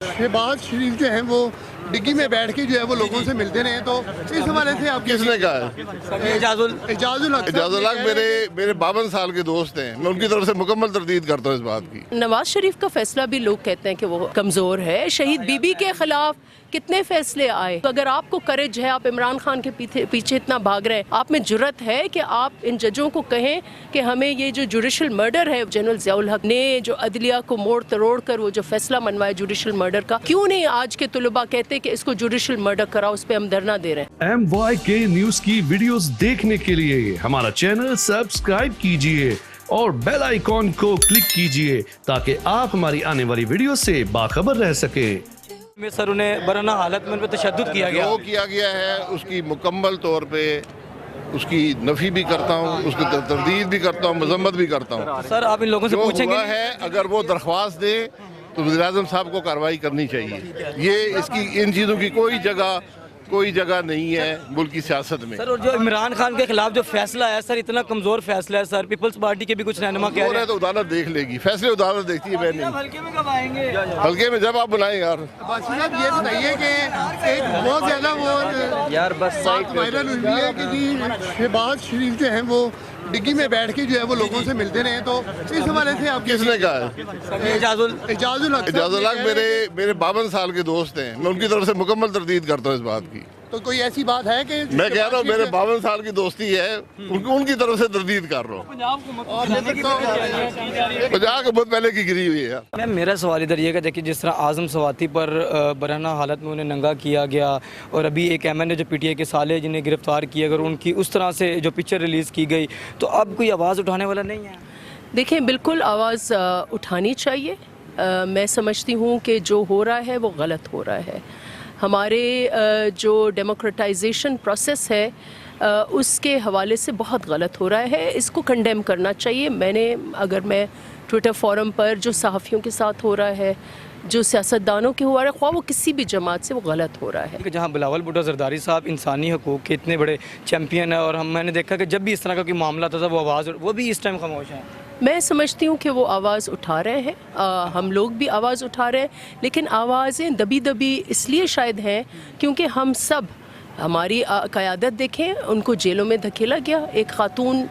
शहबाज शरीफ जो हैं वो डिग्गी में बैठ के जो है वो लोगों से मिलते रहे, तो इस हवाले से आप किसने कहा है? एजाजुल हक मेरे 52 साल के दोस्त हैं, मैं उनकी तरफ से मुकम्मल तरदीद करता हूँ इस बात की। नवाज शरीफ का फैसला भी लोग कहते हैं कि वो कमज़ोर है। शहीद बीबी के खिलाफ कितने फैसले आए। तो अगर आपको करेज है, आप इमरान खान के पीछे इतना भाग रहे हैं, आप में जुर्रत है कि आप इन जजों को कहें कि हमें ये जो जुडिशल मर्डर है, जनरल ज़ियाउल हक ने जो अदलिया को मोड़ तरोड़ कर वो जो फैसला मनवाया जुडिशल मर्डर का, क्यों नहीं आज के तुलबा कहते कि इसको जुडिशल मर्डर कराओ, उस पर हम धरना दे रहे हैं। MYK न्यूज की वीडियोस देखने के लिए हमारा चैनल सब्सक्राइब कीजिए और बेल आइकॉन को क्लिक कीजिए ताकि आप हमारी आने वाली वीडियो से बाखबर रह सके। में सर उन्हें बरना हालत में उन पर तशद्दुद किया गया। जो किया गया है उसकी मुकम्मल तौर पे उसकी नफ़ी भी करता हूँ, उसकी तरदीद भी करता हूँ, मजम्मत भी करता हूँ। सर आप इन लोगों से पूछेंगे है, अगर वो दरख्वास्त दे तो वज़ीर-ए-आज़म साहब को कार्रवाई करनी चाहिए। ये इसकी इन चीज़ों की कोई जगह नहीं है मुल्क की सियासत में। सर और जो इमरान खान के खिलाफ जो फैसला है सर, इतना कमजोर फैसला है सर, पीपल्स पार्टी के भी कुछ रहनुमा कह रहे हैं तो अदालत देख लेगी, फैसले अदालत देखती है। मैं नहीं, हल्के में कब आएंगे? हल्के में जब आप बुलाएं यार। साहब ये बताइए कि एक बहुत ज़्यादा वो यार बस बात वायरल हुई है कि जी शहबाज शरीफ जो हैं वो डिग्गी में बैठ के जो है वो लोगों से मिलते रहे, तो इस हवाले से आप किसने कहा है? एजाजुल हक मेरे 52 साल के दोस्त हैं, मैं उनकी तरफ से मुकम्मल तरदीद करता हूँ इस बात की। तो कोई ऐसी बात है कि मैं कह रहा हूँ मेरे 52 साल की दोस्ती है, उनकी तरफ से तरदीद कर रहा हूँ। पंजाब को बहुत पहले की गिरी हुई है यार। मैम मेरा सवाल इधर ये कि जिस तरह आज़म सवाती पर बरहना हालत में उन्हें नंगा किया गया और अभी एक MNA जो PTI के साले जिन्हें गिरफ्तार किया, अगर उनकी उस तरह से जो पिक्चर रिलीज़ की गई तो अब कोई आवाज़ उठाने वाला नहीं है? देखें, बिल्कुल आवाज़ उठानी चाहिए। मैं समझती हूँ कि जो हो रहा है वो गलत हो रहा है। हमारे जो डेमोक्रेटाइजेशन प्रोसेस है उसके हवाले से बहुत गलत हो रहा है, इसको कंडेम करना चाहिए। अगर मैं ट्विटर फोरम पर जो सहाफ़ियों के साथ हो रहा है, जो सियासतदानों के हुआ है, ख्वाह वो किसी भी जमात से, वो गलत हो रहा है। कि जहाँ बिलावल भुट्टो ज़रदारी साहब इंसानी हकूक़ के इतने बड़े चैम्पियन है और मैंने देखा कि जब भी इस तरह का कोई मामला था वो आवाज़, वो भी इस टाइम खामोश है। मैं समझती हूँ कि वो आवाज़ उठा रहे हैं, हम लोग भी आवाज़ उठा रहे हैं, लेकिन आवाज़ें दबी दबी इसलिए शायद हैं क्योंकि हम सब, हमारी क़यादत देखें, उनको जेलों में धकेला गया। एक ख़ातून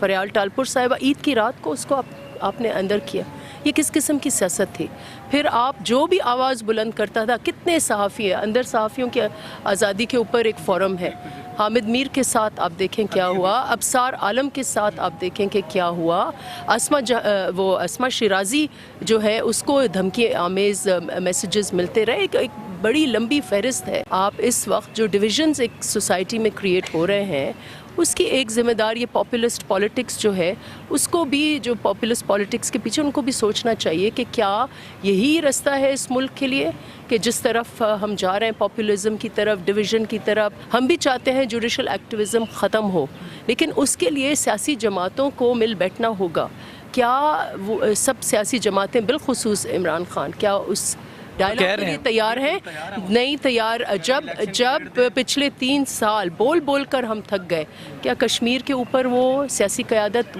फरियाल टालपुर साहिबा ईद की रात को उसको आपने अंदर किया। ये किस किस्म की सियासत थी? फिर आप जो भी आवाज़ बुलंद करता था, कितने सहाफ़ी है अंदर, सहाफ़ियों की आज़ादी के ऊपर एक फ़ोरम है। हामिद मीर के साथ आप देखें क्या हुआ, अबसार आलम के साथ आप देखें कि क्या हुआ। अस्मा शिराज़ी जो है उसको धमकी आमेज़ मैसेजेस मिलते रहे। एक बड़ी लंबी फहरिस्त है। आप इस वक्त जो डिविजन्स एक सोसाइटी में क्रिएट हो रहे हैं उसकी एक ज़िम्मेदार ये पॉपुलिस्ट पॉलिटिक्स जो है, उसको भी, जो पॉपुलिस्ट पॉलिटिक्स के पीछे, उनको भी सोचना चाहिए कि क्या यही रास्ता है इस मुल्क के लिए कि जिस तरफ हम जा रहे हैं, पॉपुलिज्म की तरफ, डिवीज़न की तरफ। हम भी चाहते हैं जुडिशल एक्टिविज़म ख़त्म हो, लेकिन उसके लिए सियासी जमातों को मिल बैठना होगा। क्या वो सब सियासी जमातें, बिलखुसूस इमरान खान, क्या उस डायलॉग के लिए तैयार हैं? नहीं तैयार। जब पिछले 3 साल बोल बोल कर हम थक गए, क्या कश्मीर के ऊपर वो सियासी क़यादत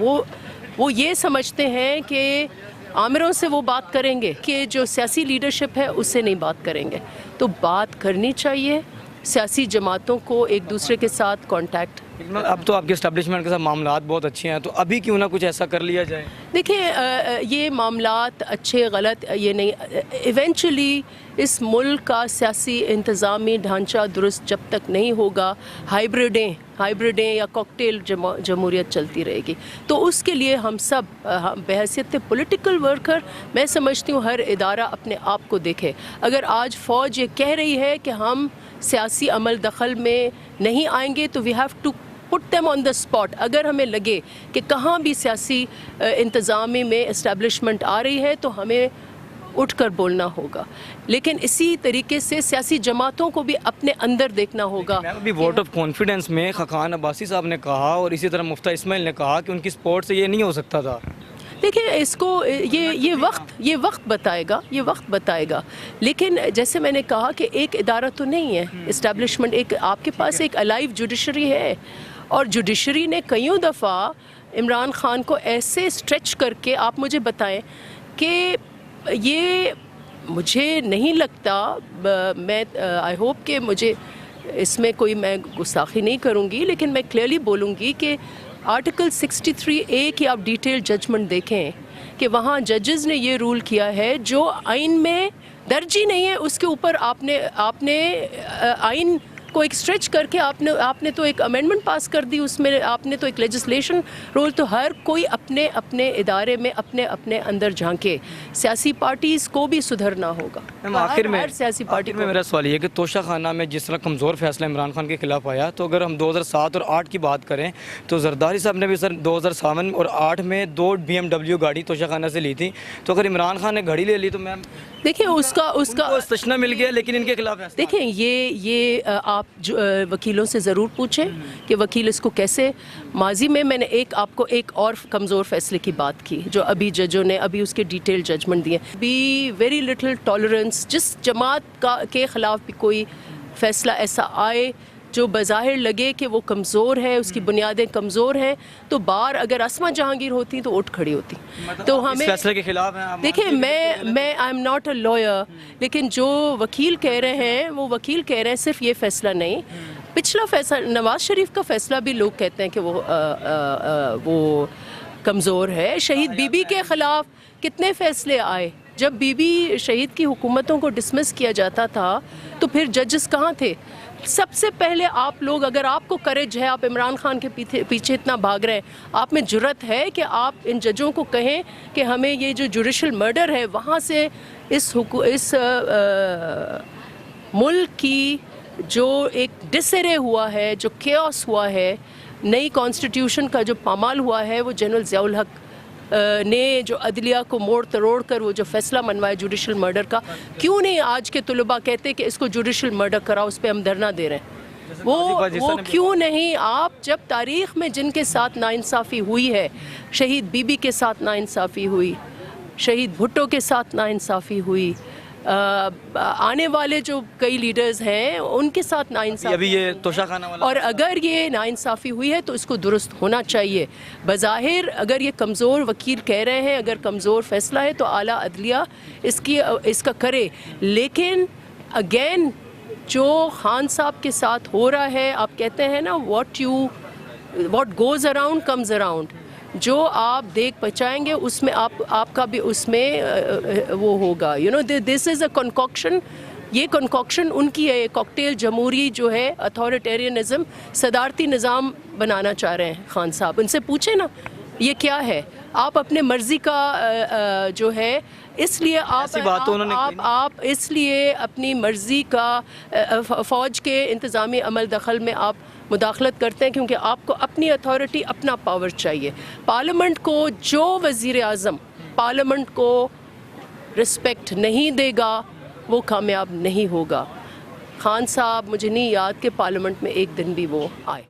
वो ये समझते हैं कि आमिरों से वो बात करेंगे कि जो सियासी लीडरशिप है उससे नहीं बात करेंगे? तो बात करनी चाहिए। सियासी जमातों को एक दूसरे के साथ कांटेक्ट। अब तो आपके एस्टेब्लिशमेंट के साथ मामलात बहुत अच्छे हैं, तो अभी क्यों ना कुछ ऐसा कर लिया जाए? देखिए, ये मामलात अच्छे गलत ये नहीं, इवेंचुअली इस मुल्क का सियासी इंतज़ामी ढांचा दुरुस्त जब तक नहीं होगा, हाइब्रिडें या कॉकटेल जमहूरियत चलती रहेगी। तो उसके लिए हम सब बहैसियत पॉलिटिकल वर्कर, मैं समझती हूँ हर इदारा अपने आप को देखे। अगर आज फ़ौज ये कह रही है कि हम सियासी अमल दखल में नहीं आएंगे तो we have to put them on the spot. अगर हमें लगे कि कहाँ भी सियासी इंतज़ामी में इस्टेब्लिशमेंट आ रही है तो हमें उठकर बोलना होगा, लेकिन इसी तरीके से सियासी जमातों को भी अपने अंदर देखना होगा। अभी वोट ऑफ कॉन्फिडेंस में खान अब्बासी साहब ने कहा और इसी तरह मुफ्ता इस्माइल ने कहा कि उनकी सपोर्ट से ये नहीं हो सकता था। देखिए, इसको ये वक्त बताएगा, लेकिन जैसे मैंने कहा कि एक इदारा तो नहीं है इस्टेब्लिशमेंट, एक आपके पास एक अलाइव जुडिशरी है, और जुडिशरी ने कईयों दफ़ा इमरान खान को ऐसे स्ट्रेच करके, आप मुझे बताएं कि ये مجھے نہیں لگتا, میں آئی ہوپ کہ مجھے اس میں کوئی میں گستاخی نہیں کروں گی, لیکن میں کلیئرلی بولوں گی کہ آرٹیکل 63A کی آپ ڈیٹیل ججمنٹ دیکھیں کہ وہاں ججز نے یہ رول کیا ہے جو آئین میں درج ہی نہیں ہے, اس کے اوپر آپ نے آئین کو ایک اسٹریچ کر کے آپ نے تو ایک امینڈمنٹ پاس کر دی, اس میں آپ نے تو ایک لیجسلیشن رول. تو ہر کوئی اپنے اپنے ادارے میں اپنے اندر جھانکے. سیاسی پارٹیز کو بھی سدھرنا ہوگا. آخر میں ہر سیاسی پارٹی میں میرا سوال یہ ہے کہ توشہ خانہ میں جس طرح کمزور فیصلہ عمران خان کے خلاف آیا, تو اگر ہم 2007 اور 8 کی بات کریں تو زرداری صاحب نے بھی سر 2007 اور 8 میں 2 BMW گاڑی توشہ خانہ سے لی تھی. تو اگر عمران خان نے گھڑی لے لی تو میم دیکھیں اس کا استثنا مل گیا, لیکن ان کے خلاف دیکھیں یہ آپ وکیلوں سے ضرور پوچھیں کہ وکیل اس کو کیسے. ماضی میں نے آپ کو ایک اور کمزور فیصلے کی بات کی جو ابھی ججوں نے ابھی اس کے ڈیٹیل ججمنٹ دیے. Be very little tolerance. جس جماعت کے خلاف بھی کوئی فیصلہ ایسا آئے جو بظاہر لگے کہ وہ کمزور ہے, اس کی بنیادیں کمزور ہیں, تو بار اگر اسما جہانگیر ہوتی تو اٹھ کھڑی ہوتی. تو ہمیں فیصلے کے خلاف ہیں. دیکھیں میں I am not a liar, لیکن جو وکیل کہہ رہے ہیں وہ وکیل کہہ رہے ہیں صرف یہ فیصلہ نہیں. پچھلا فیصلہ نواز شریف کا فیصلہ بھی لوگ کہتے ہیں کہ وہ کمزور ہے. شہید بی بی کے خلاف کتنے فیصلے آئے. جب بی بی شہید کی حکومتوں کو ڈسمس کیا جاتا تھا تو پھر ججز کہاں تھے؟ سب سے پہلے آپ لوگ, اگر آپ کو کریج ہے, آپ عمران خان کے پیچھے اتنا بھاگ رہے ہیں, آپ میں جرت ہے کہ آپ ان ججوں کو کہیں کہ ہمیں یہ جو جوڈیشل مرڈر ہے وہاں سے اس ملک کی جو ایک ڈسرے ہوا ہے, جو کیوس ہوا ہے, نئی کانسٹیٹیوشن کا جو پامال ہوا ہے, وہ جنرل ضیاء الحق نے جو عدلیہ کو موڑ تروڑ کر وہ جو فیصلہ منوایا جوڈیشل مرڈر کا, کیوں نہیں آج کے طلباء کہتے کہ اس کو جوڈیشل مرڈر کراؤ, اس پہ ہم دھرنا دے رہے ہیں. وہ کیوں نہیں؟ آپ جب تاریخ میں جن کے ساتھ ناانصافی ہوئی ہے, شہید بی بی کے ساتھ ناانصافی ہوئی, شہید بھٹو کے ساتھ ناانصافی ہوئی, آنے والے جو کئی لیڈرز ہیں ان کے ساتھ ناانصافی, ابھی یہ توشہ خانہ والا, اور اگر یہ ناانصافی ہوئی ہے تو اس کو درست ہونا چاہیے. بظاہر اگر یہ کمزور وکیل کہہ رہے ہیں, اگر کمزور فیصلہ ہے تو اعلیٰ عدلیہ اس کا کرے. لیکن اگین جو خان صاحب کے ساتھ ہو رہا ہے, آپ کہتے ہیں نا what goes around comes around, جو آپ دیکھ پہنچائیں گے اس میں آپ کا بھی اس میں وہ ہوگا. دس از اے کنکاکشن. یہ کنکاکشن ان کی ہے, کاکٹیل جمہوری جو ہے, اتھارٹیرینزم, صدارتی نظام بنانا چاہ رہے ہیں خان صاحب. ان سے پوچھیں نا یہ کیا ہے. آپ اپنے مرضی کا جو ہے, اس لیے آپ اس لیے اپنی مرضی کا فوج کے انتظامی عمل دخل میں آپ مداخلت کرتے ہیں کیونکہ آپ کو اپنی اتھارٹی, اپنا پاور چاہیے. پارلیمنٹ کو جو وزیر اعظم پارلیمنٹ کو رسپیکٹ نہیں دے گا وہ کامیاب نہیں ہوگا. خان صاحب مجھے نہیں یاد کہ پارلیمنٹ میں ایک دن بھی وہ آئے.